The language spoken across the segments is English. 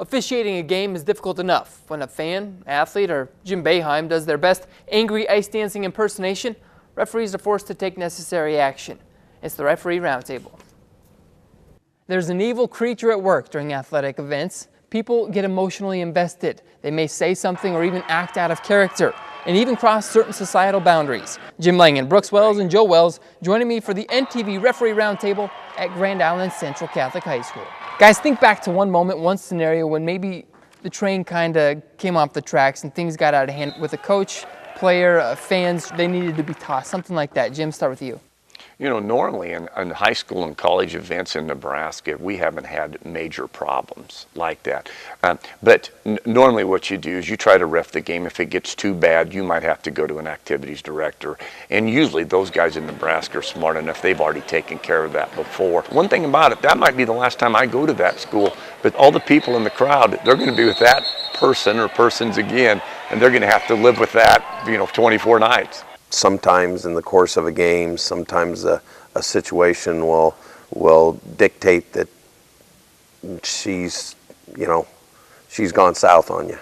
Officiating a game is difficult enough. When a fan, athlete, or Jim Boeheim does their best angry ice dancing impersonation, referees are forced to take necessary action. It's the Referee Roundtable. There's an evil creature at work during athletic events. People get emotionally invested. They may say something or even act out of character, and even cross certain societal boundaries. Jim Langan, Brooks Wells, and Joe Wells joining me for the NTV Referee Roundtable at Grand Island Central Catholic High School. Guys, think back to one moment, one scenario when maybe the train kind of came off the tracks and things got out of hand with a coach, player, fans, they needed to be tossed, something like that. Jim, start with you. You know, normally in high school and college events in Nebraska, we haven't had major problems like that. But normally what you do is you try to ref the game. If it gets too bad, you might have to go to an activities director. And usually those guys in Nebraska are smart enough, they've already taken care of that before. One thing about it, that might be the last time I go to that school, but all the people in the crowd, they're going to be with that person or persons again, and they're going to have to live with that, 24 nights. Sometimes in the course of a game, sometimes a situation will dictate that she's gone south on you.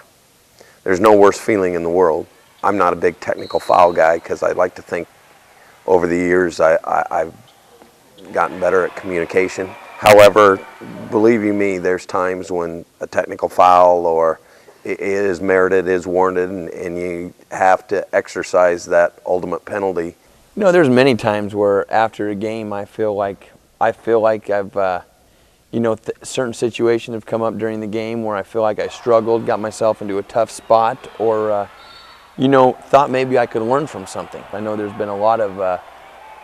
There's no worse feeling in the world. I'm not a big technical foul guy because I like to think over the years I've gotten better at communication. However, believe you me, there's times when a technical foul or it is merited, is warranted, and you have to exercise that ultimate penalty. You know, there's many times where after a game I feel like I've, certain situations have come up during the game where I feel like I struggled, got myself into a tough spot, or, thought maybe I could learn from something. I know there's been a lot of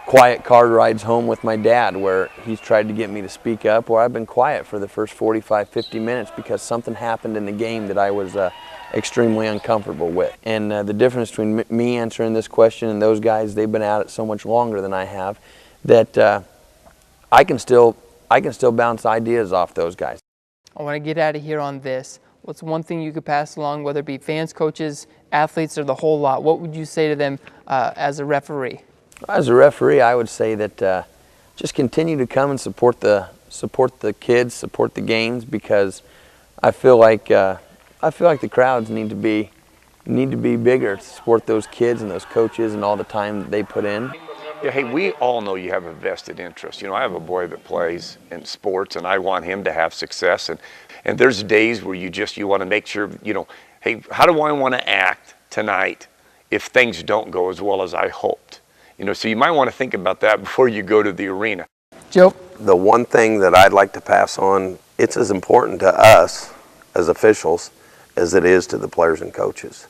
quiet car rides home with my dad where he's tried to get me to speak up, or I've been quiet for the first 45, 50 minutes because something happened in the game that I was extremely uncomfortable with. And the difference between me answering this question and those guys, they've been at it so much longer than I have, that I can still bounce ideas off those guys. I want to get out of here on this. What's one thing you could pass along, whether it be fans, coaches, athletes, or the whole lot? What would you say to them as a referee? As a referee, I would say that just continue to come and support the kids, support the games, because I feel like the crowds need to be bigger to support those kids and those coaches and all the time that they put in. Yeah, hey, we all know you have a vested interest. I have a boy that plays in sports, and I want him to have success. And there's days where you want to make sure, hey, how do I want to act tonight if things don't go as well as I hoped? So you might want to think about that before you go to the arena. Joe? The one thing that I'd like to pass on, it's as important to us as officials as it is to the players and coaches.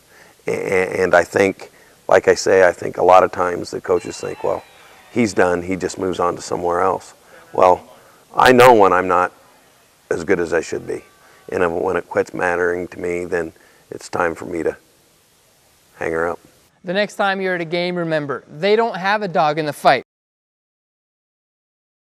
And I think, like I say, I think a lot of times the coaches think, well, he's done, he just moves on to somewhere else. Well, I know when I'm not as good as I should be. And when it quits mattering to me, then it's time for me to hang her up. The next time you're at a game, remember, they don't have a dog in the fight.